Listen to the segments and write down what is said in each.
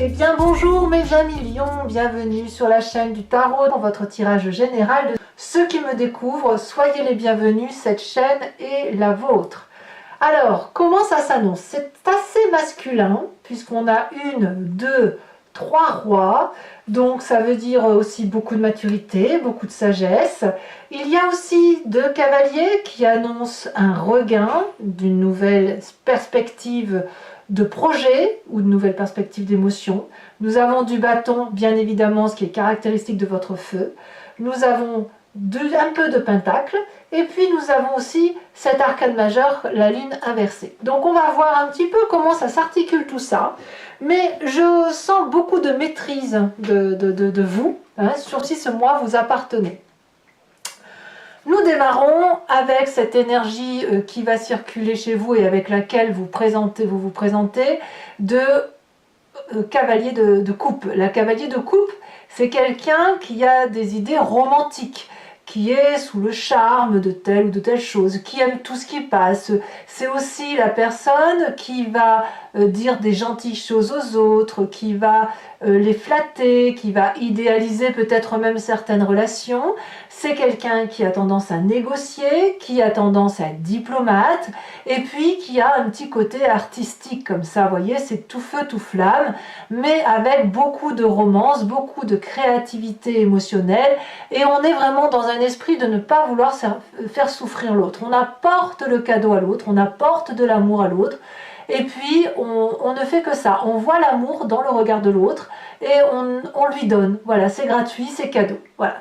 Eh bien bonjour mes 20 millions, bienvenue sur la chaîne du tarot dans votre tirage général. Ceux qui me découvrent, soyez les bienvenus, cette chaîne est la vôtre. Alors, comment ça s'annonce? C'est assez masculin, puisqu'on a une, deux, trois rois, donc ça veut dire aussi beaucoup de maturité, beaucoup de sagesse. Il y a aussi deux cavaliers qui annoncent un regain d'une nouvelle perspective de projet ou de nouvelles perspectives d'émotion. Nous avons du bâton, bien évidemment, ce qui est caractéristique de votre feu. Nous avons un peu de pentacle, et puis nous avons aussi cet arcane majeur, la lune inversée. Donc on va voir un petit peu comment ça s'articule tout ça, mais je sens beaucoup de maîtrise de vous, hein, surtout si ce mois vous appartenez. Nous démarrons avec cette énergie qui va circuler chez vous et avec laquelle vous vous présentez de cavalier de coupe. La cavalier de coupe, c'est quelqu'un qui a des idées romantiques, qui est sous le charme de telle ou de telle chose, qui aime tout ce qui passe. C'est aussi la personne qui va dire des gentilles choses aux autres, qui va les flatter, qui va idéaliser peut-être même certaines relations. C'est quelqu'un qui a tendance à négocier, qui a tendance à être diplomate, et puis qui a un petit côté artistique comme ça, vous voyez, c'est tout feu, tout flamme, mais avec beaucoup de romance, beaucoup de créativité émotionnelle, et on est vraiment dans un esprit de ne pas vouloir faire souffrir l'autre. On apporte le cadeau à l'autre, on apporte de l'amour à l'autre, et puis on ne fait que ça. On voit l'amour dans le regard de l'autre et on lui donne. Voilà, c'est gratuit, c'est cadeau. Voilà.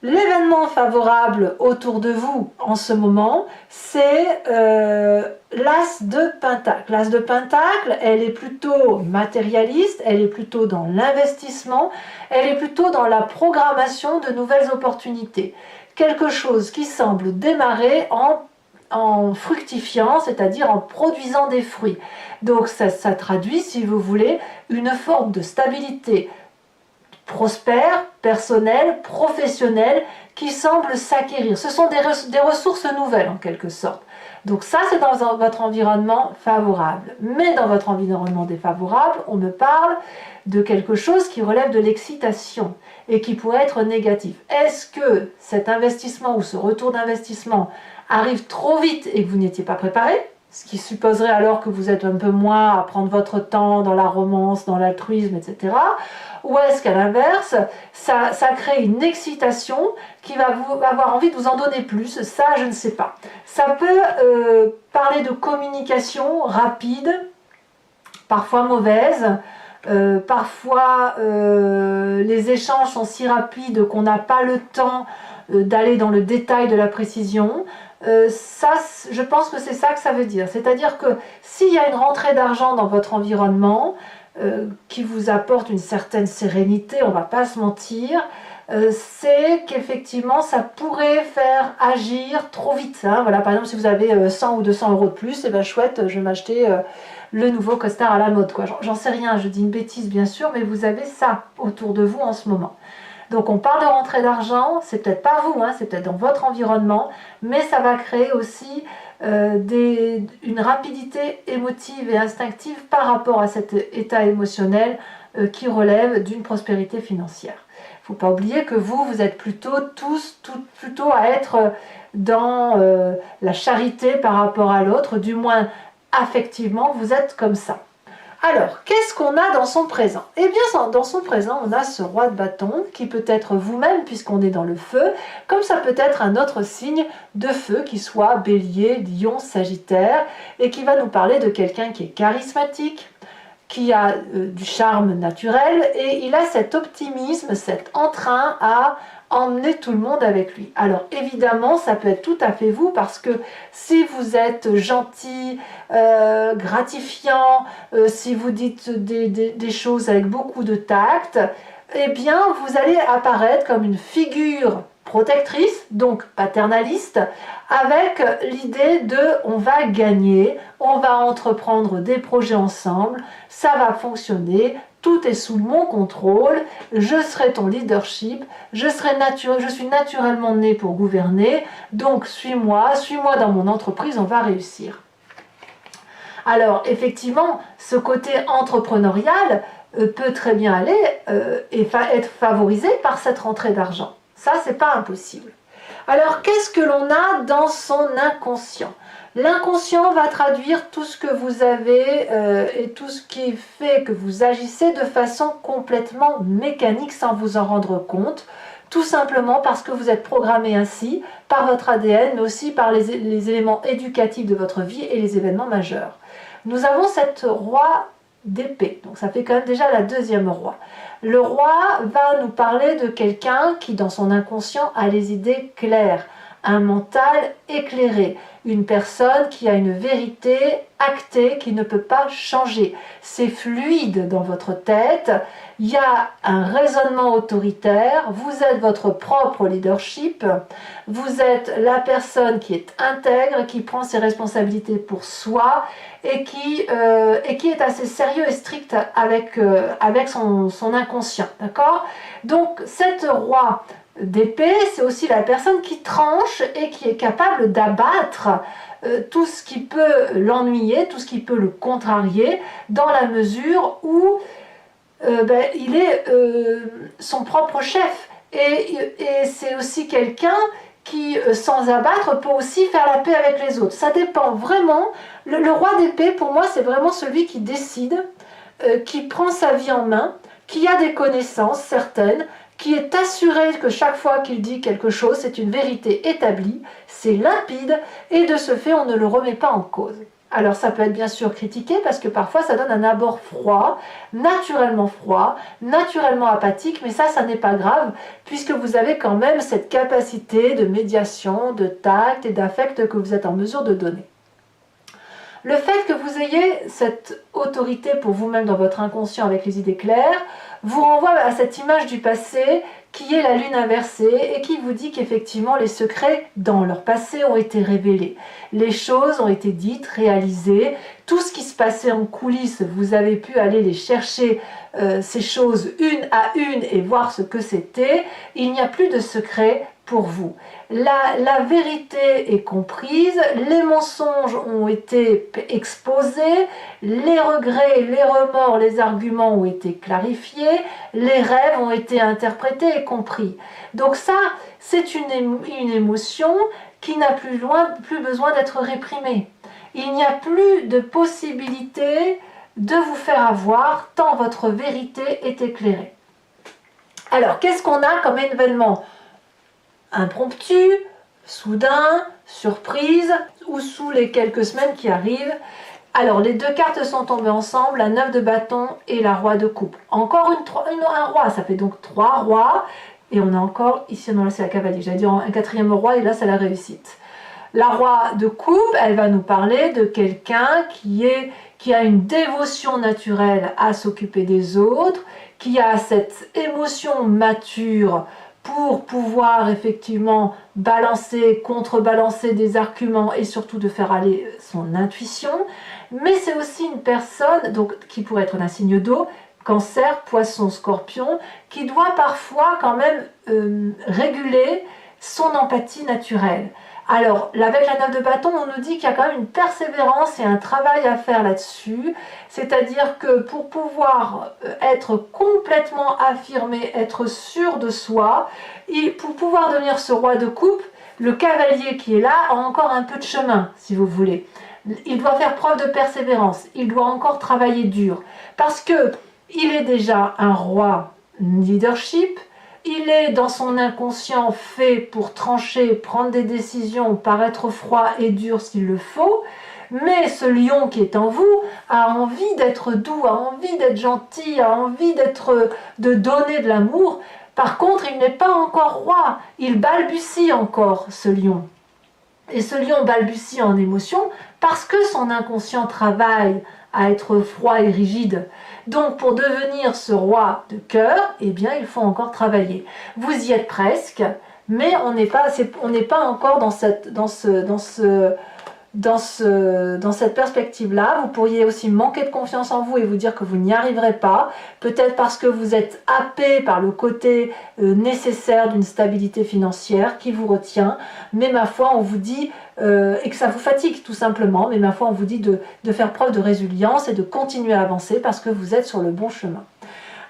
L'événement favorable autour de vous en ce moment, c'est l'As de Pentacle. L'As de Pentacle, elle est plutôt matérialiste, elle est plutôt dans l'investissement, elle est plutôt dans la programmation de nouvelles opportunités. Quelque chose qui semble démarrer en fructifiant, c'est-à-dire en produisant des fruits. Donc ça traduit, si vous voulez, une forme de stabilité prospère, personnelle, professionnelle, qui semble s'acquérir. Ce sont des ressources nouvelles en quelque sorte. Donc ça, c'est dans votre environnement favorable. Mais dans votre environnement défavorable, on me parle de quelque chose qui relève de l'excitation et qui pourrait être négatif. Est-ce que cet investissement ou ce retour d'investissement arrive trop vite et que vous n'étiez pas préparé? Ce qui supposerait alors que vous êtes un peu moins à prendre votre temps dans la romance, dans l'altruisme, etc. Ou est-ce qu'à l'inverse, ça crée une excitation qui va avoir envie de vous en donner plus? Ça, je ne sais pas. Ça peut parler de communication rapide, parfois mauvaise, parfois les échanges sont si rapides qu'on n'a pas le temps d'aller dans le détail de la précision. Ça, je pense que c'est ça que ça veut dire. C'est-à-dire que s'il y a une rentrée d'argent dans votre environnement qui vous apporte une certaine sérénité, on ne va pas se mentir, c'est qu'effectivement ça pourrait faire agir trop vite. Hein. Voilà, par exemple, si vous avez 100 ou 200 euros de plus, et ben chouette, je vais m'acheter le nouveau costard à la mode. J'en sais rien, je dis une bêtise bien sûr, mais vous avez ça autour de vous en ce moment. Donc on parle de rentrée d'argent, c'est peut-être pas vous, hein, c'est peut-être dans votre environnement, mais ça va créer aussi une rapidité émotive et instinctive par rapport à cet état émotionnel qui relève d'une prospérité financière. Il ne faut pas oublier que vous êtes plutôt à être dans la charité par rapport à l'autre, du moins affectivement, vous êtes comme ça. Alors, qu'est-ce qu'on a dans son présent? Eh bien, dans son présent, on a ce roi de bâton qui peut être vous-même puisqu'on est dans le feu, comme ça peut être un autre signe de feu qui soit bélier, lion, sagittaire, et qui va nous parler de quelqu'un qui est charismatique, qui a du charme naturel, et il a cet optimisme, cet entrain à emmener tout le monde avec lui. Alors évidemment, ça peut être tout à fait vous, parce que si vous êtes gentil, gratifiant, si vous dites des choses avec beaucoup de tact, eh bien vous allez apparaître comme une figure protectrice, donc paternaliste, avec l'idée de on va gagner, on va entreprendre des projets ensemble, ça va fonctionner, tout est sous mon contrôle, je serai ton leadership, je suis naturellement né pour gouverner, donc suis-moi dans mon entreprise, on va réussir. Alors effectivement, ce côté entrepreneurial, peut très bien aller et être favorisé par cette rentrée d'argent. Ça, c'est pas impossible. Alors, qu'est-ce que l'on a dans son inconscient? L'inconscient va traduire tout ce que vous avez et tout ce qui fait que vous agissez de façon complètement mécanique sans vous en rendre compte, tout simplement parce que vous êtes programmé ainsi par votre ADN, mais aussi par les éléments éducatifs de votre vie et les événements majeurs. Nous avons cette roi d'épée, donc ça fait quand même déjà la deuxième roi. Le roi va nous parler de quelqu'un qui, dans son inconscient, a les idées claires, un mental éclairé, une personne qui a une vérité actée qui ne peut pas changer. C'est fluide dans votre tête, il y a un raisonnement autoritaire, vous êtes votre propre leadership, vous êtes la personne qui est intègre, qui prend ses responsabilités pour soi et qui est assez sérieux et strict avec son inconscient. D'accord? Donc, cette roi d'épée, c'est aussi la personne qui tranche et qui est capable d'abattre tout ce qui peut l'ennuyer, tout ce qui peut le contrarier, dans la mesure où il est son propre chef. Et c'est aussi quelqu'un qui, sans abattre, peut aussi faire la paix avec les autres. Ça dépend vraiment. Le roi d'épée, pour moi, c'est vraiment celui qui décide, qui prend sa vie en main, qui a des connaissances certaines, qui est assuré que chaque fois qu'il dit quelque chose, c'est une vérité établie, c'est limpide, et de ce fait, on ne le remet pas en cause. Alors ça peut être bien sûr critiqué, parce que parfois ça donne un abord froid, naturellement apathique, mais ça n'est pas grave, puisque vous avez quand même cette capacité de médiation, de tact et d'affect que vous êtes en mesure de donner. Le fait que vous ayez cette autorité pour vous-même dans votre inconscient avec les idées claires, vous renvoie à cette image du passé qui est la lune inversée et qui vous dit qu'effectivement les secrets dans leur passé ont été révélés. Les choses ont été dites, réalisées, tout ce qui se passait en coulisses, vous avez pu aller les chercher ces choses une à une et voir ce que c'était. Il n'y a plus de secret pour vous. La vérité est comprise, les mensonges ont été exposés, les regrets, les remords, les arguments ont été clarifiés, les rêves ont été interprétés et compris. Donc ça, c'est une émotion qui n'a plus besoin d'être réprimée. Il n'y a plus de possibilité de vous faire avoir tant votre vérité est éclairée. Alors, qu'est-ce qu'on a comme événement impromptu, soudain, surprise, ou sous les quelques semaines qui arrivent? Alors, les deux cartes sont tombées ensemble, la 9 de bâton et la roi de coupe. Encore un roi, ça fait donc 3 rois. Et on a encore, ici, non, là c'est la cavalier. J'allais dire un 4e roi, et là c'est la réussite. La roi de coupe, elle va nous parler de quelqu'un qui a une dévotion naturelle à s'occuper des autres, qui a cette émotion mature pour pouvoir effectivement contrebalancer des arguments et surtout de faire aller son intuition. Mais c'est aussi une personne qui pourrait être d'un signe d'eau, Cancer, Poisson, Scorpion, qui doit parfois quand même réguler son empathie naturelle. Alors, avec la 9 de bâton, on nous dit qu'il y a quand même une persévérance et un travail à faire là-dessus. C'est-à-dire que pour pouvoir être complètement affirmé, être sûr de soi, et pour pouvoir devenir ce roi de coupe, le cavalier qui est là a encore un peu de chemin, si vous voulez. Il doit faire preuve de persévérance, il doit encore travailler dur. Parce que il est déjà un roi leadership, il est dans son inconscient fait pour trancher, prendre des décisions, paraître froid et dur s'il le faut, mais ce lion qui est en vous a envie d'être doux, a envie d'être gentil, a envie de donner de l'amour. Par contre, il n'est pas encore roi, il balbutie encore, ce lion. Et ce lion balbutie en émotion parce que son inconscient travaille à être froid et rigide. Donc pour devenir ce roi de cœur, eh bien il faut encore travailler. Vous y êtes presque, mais on n'est pas encore dans dans cette perspective-là. Vous pourriez aussi manquer de confiance en vous et vous dire que vous n'y arriverez pas, peut-être parce que vous êtes happé par le côté nécessaire d'une stabilité financière qui vous retient, mais ma foi, on vous dit, et que ça vous fatigue tout simplement, mais ma foi, on vous dit de faire preuve de résilience et de continuer à avancer parce que vous êtes sur le bon chemin.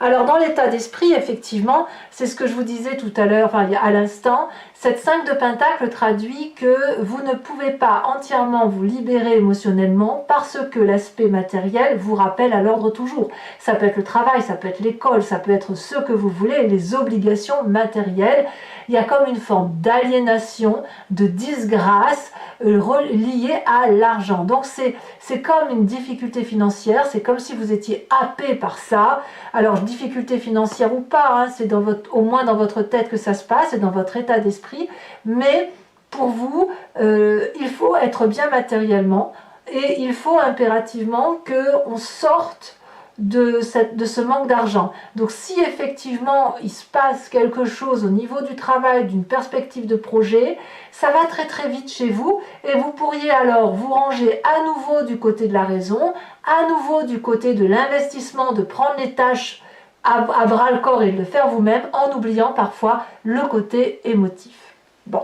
Alors dans l'état d'esprit, effectivement, c'est ce que je vous disais tout à l'heure, enfin à l'instant, cette 5 de Pentacle traduit que vous ne pouvez pas entièrement vous libérer émotionnellement parce que l'aspect matériel vous rappelle à l'ordre toujours. Ça peut être le travail, ça peut être l'école, ça peut être ce que vous voulez, les obligations matérielles. Il y a comme une forme d'aliénation, de disgrâce liée à l'argent. Donc c'est comme une difficulté financière, c'est comme si vous étiez happé par ça. Alors difficulté financière ou pas, hein, c'est au moins dans votre tête que ça se passe, et dans votre état d'esprit, mais pour vous, il faut être bien matériellement et il faut impérativement qu'on sorte de ce manque d'argent. Donc si effectivement il se passe quelque chose au niveau du travail, d'une perspective de projet, ça va très très vite chez vous et vous pourriez alors vous ranger à nouveau du côté de la raison, à nouveau du côté de l'investissement, de prendre les tâches à bras le corps et de le faire vous-même en oubliant parfois le côté émotif. Bon,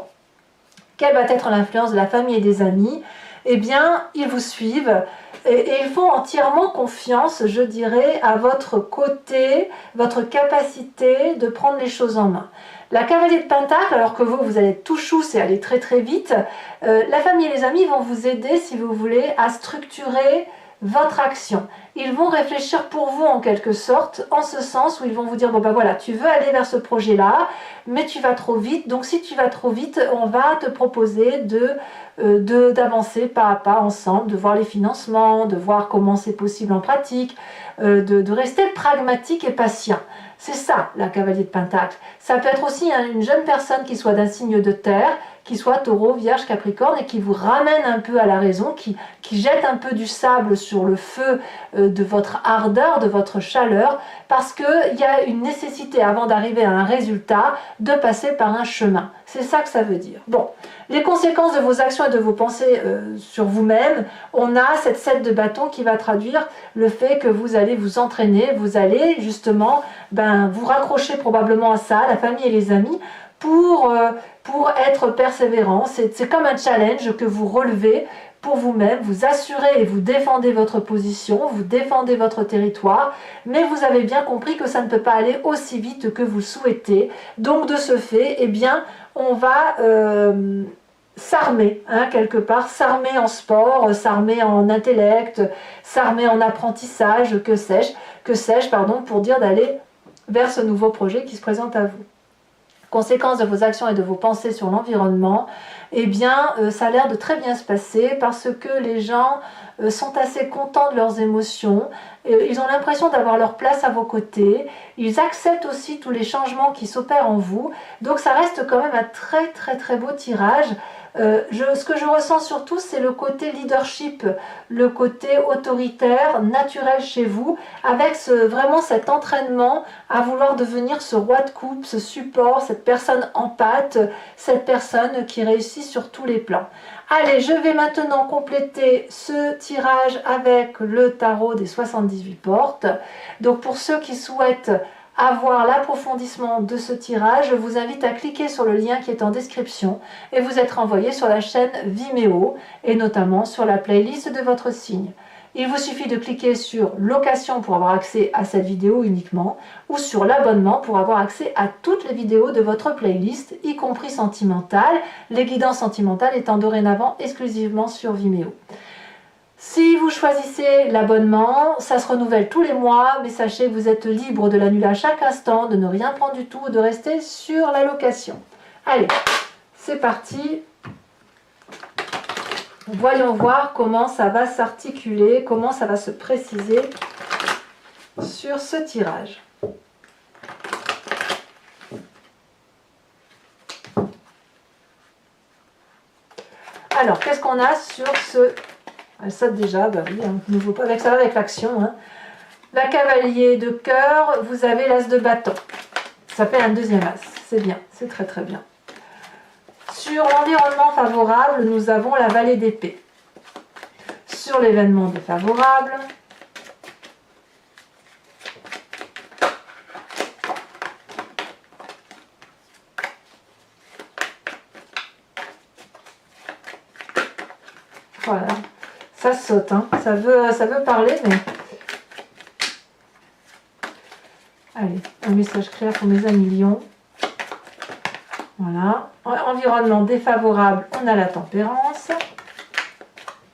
quelle va être l'influence de la famille et des amis? Eh bien, ils vous suivent et ils font entièrement confiance, je dirais, à votre côté, votre capacité de prendre les choses en main. La cavalier de Pentacle, alors que vous allez être tout chousse et aller très très vite, la famille et les amis vont vous aider, si vous voulez, à structurer votre action. Ils vont réfléchir pour vous en quelque sorte, en ce sens où ils vont vous dire, bon ben voilà, tu veux aller vers ce projet-là, mais tu vas trop vite, donc si tu vas trop vite, on va te proposer d'avancer pas à pas ensemble, de voir les financements, de voir comment c'est possible en pratique, de rester pragmatique et patient. C'est ça, la cavalier de Pentacle. Ça peut être aussi une jeune personne qui soit d'un signe de terre, qui soit taureau, vierge, capricorne, et qui vous ramène un peu à la raison, qui jette un peu du sable sur le feu de votre ardeur, de votre chaleur, parce qu'il y a une nécessité, avant d'arriver à un résultat, de passer par un chemin. C'est ça que ça veut dire. Bon, les conséquences de vos actions et de vos pensées sur vous-même, on a cette 7 de bâton qui va traduire le fait que vous allez vous entraîner, vous allez justement vous raccrocher probablement à ça, la famille et les amis, pour être persévérant. C'est comme un challenge que vous relevez pour vous-même, vous assurez et vous défendez votre position, vous défendez votre territoire, mais vous avez bien compris que ça ne peut pas aller aussi vite que vous le souhaitez. Donc de ce fait, eh bien, on va s'armer, hein, quelque part, s'armer en sport, s'armer en intellect, s'armer en apprentissage, que sais-je, pardon, pour dire d'aller vers ce nouveau projet qui se présente à vous. Conséquence de vos actions et de vos pensées sur l'environnement, eh bien, ça a l'air de très bien se passer parce que les gens sont assez contents de leurs émotions, ils ont l'impression d'avoir leur place à vos côtés, ils acceptent aussi tous les changements qui s'opèrent en vous, donc ça reste quand même un très très très beau tirage. Ce que je ressens surtout, c'est le côté leadership, le côté autoritaire, naturel chez vous, avec vraiment cet entraînement à vouloir devenir ce roi de coupe, ce support, cette personne empathe, cette personne qui réussit sur tous les plans. Allez, je vais maintenant compléter ce tirage avec le tarot des 78 portes. Donc pour ceux qui souhaitent avoir l'approfondissement de ce tirage, je vous invite à cliquer sur le lien qui est en description et vous être renvoyé sur la chaîne Vimeo et notamment sur la playlist de votre signe. Il vous suffit de cliquer sur location pour avoir accès à cette vidéo uniquement ou sur l'abonnement pour avoir accès à toutes les vidéos de votre playlist, y compris sentimentales, les guidances sentimentales étant dorénavant exclusivement sur Vimeo. Si vous choisissez l'abonnement, ça se renouvelle tous les mois, mais sachez que vous êtes libre de l'annuler à chaque instant, de ne rien prendre du tout, de rester sur la location. Allez, c'est parti. Voyons voir comment ça va s'articuler, comment ça va se préciser sur ce tirage. Alors, qu'est-ce qu'on a sur ce... Elle saute déjà, bah oui, hein, nouveau pas avec ça, avec l'action. Hein. La cavalier de cœur, vous avez l'as de bâton. Ça fait un deuxième as, c'est bien, c'est très très bien. Sur l'environnement favorable, nous avons la vallée d'épée. sur l'événement défavorable. Voilà, ça saute, hein. Ça veut parler, mais... Allez, un message clair pour mes amis lions. Voilà. Environnement défavorable, on a la tempérance.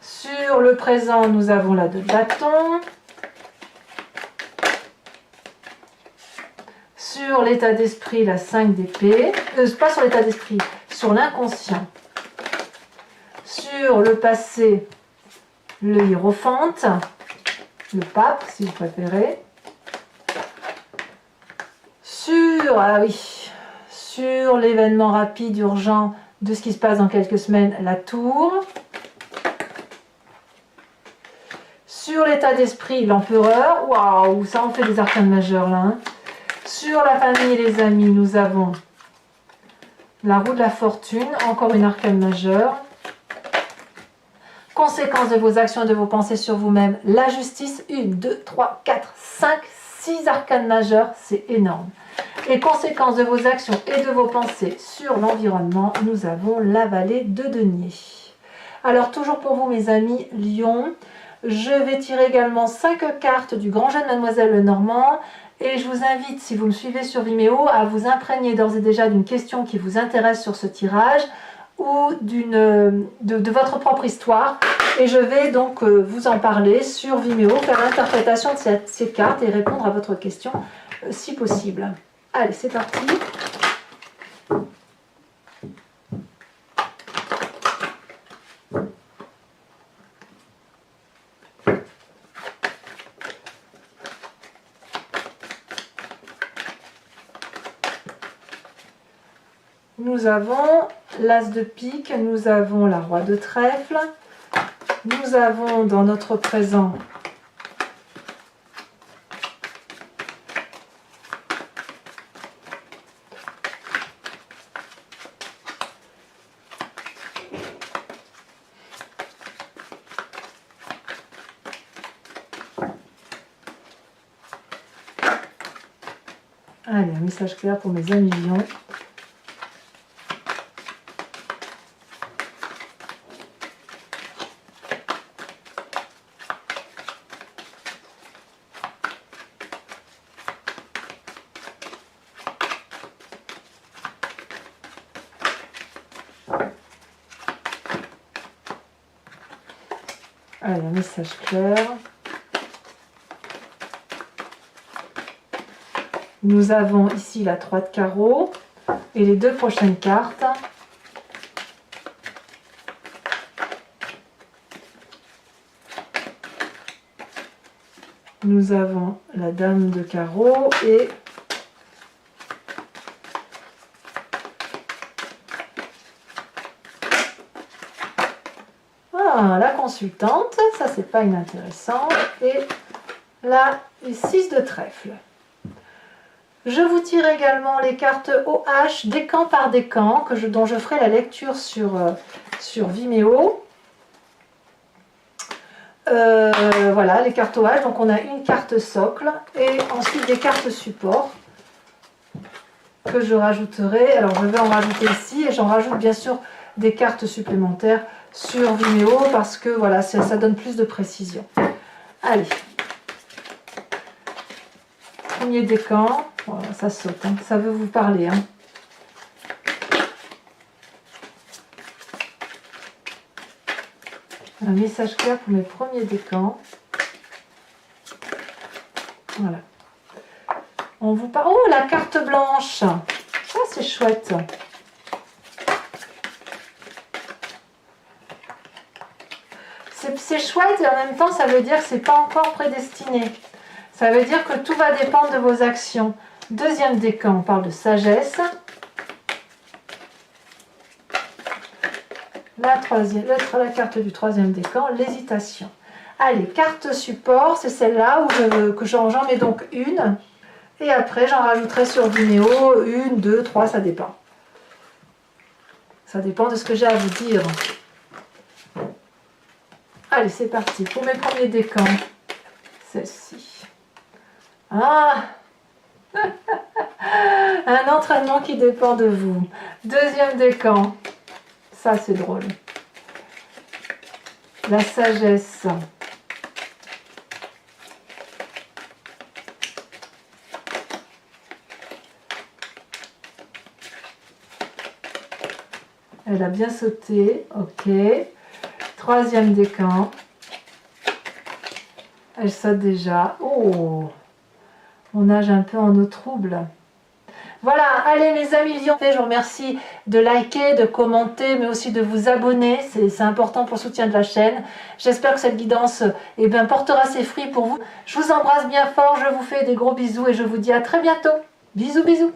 Sur le présent, nous avons la 2 de bâton. Sur l'état d'esprit, la 5 d'épée. Pas sur l'état d'esprit, sur l'inconscient. Sur le passé, le hiérophante. Le pape, si vous préférez. Sur l'événement rapide, urgent de ce qui se passe dans quelques semaines, la tour. Sur l'état d'esprit, l'empereur. Waouh, ça en fait des arcanes majeures là. Hein. Sur la famille et les amis, nous avons la roue de la fortune, encore une arcane majeure. Conséquences de vos actions et de vos pensées sur vous-même, la justice, 1, 2, 3, 4, 5, 6 arcanes majeures, c'est énorme. Et conséquences de vos actions et de vos pensées sur l'environnement, nous avons la vallée de denier. Alors toujours pour vous mes amis Lion, je vais tirer également 5 cartes du grand jeu de Mademoiselle Lenormand et je vous invite, si vous me suivez sur Vimeo, à vous imprégner d'ores et déjà d'une question qui vous intéresse sur ce tirage ou de votre propre histoire. Et je vais donc vous en parler sur Vimeo, faire l'interprétation de ces cartes et répondre à votre question si possible. Allez, c'est parti. Nous avons l'as de pique, nous avons la roi de trèfle, nous avons dans notre présent allez, un message clair pour mes amis lions. Allez, un message clair. Nous avons ici la 3 de carreau et les 2 prochaines cartes. Nous avons la dame de carreau et la consultante, ça c'est pas inintéressant, et la 6 de trèfle. Je vous tire également les cartes OH, décan par décan, dont je ferai la lecture sur Vimeo. Voilà, les cartes OH, donc on a une carte socle, et ensuite des cartes support, que je rajouterai. Alors je vais en rajouter ici, et j'en rajoute bien sûr des cartes supplémentaires sur Vimeo, parce que voilà, ça donne plus de précision. Allez. Premier décan, voilà, ça saute, hein, ça veut vous parler. Hein. Un message clair pour mes premiers décans. Voilà. On vous parle. Oh, la carte blanche. Ça, c'est chouette. C'est chouette et en même temps, ça veut dire que c'est pas encore prédestiné. Ça veut dire que tout va dépendre de vos actions. Deuxième décan, on parle de sagesse. La carte du troisième décan, l'hésitation. Allez, carte support, c'est celle-là que j'en mets donc une. Et après, j'en rajouterai sur Vimeo, 1, 2, 3, ça dépend. Ça dépend de ce que j'ai à vous dire. Allez, c'est parti pour mes premiers décans. Celle-ci. Ah! Un entraînement qui dépend de vous. Deuxième décan. Ça, c'est drôle. La sagesse. Elle a bien sauté. Ok. Troisième décan. Elle saute déjà. Oh! On nage un peu en eau trouble. Voilà, allez mes amis Lions, je vous remercie de liker, de commenter, mais aussi de vous abonner. C'est important pour le soutien de la chaîne. J'espère que cette guidance portera ses fruits pour vous. Je vous embrasse bien fort, je vous fais des gros bisous et je vous dis à très bientôt. Bisous, bisous.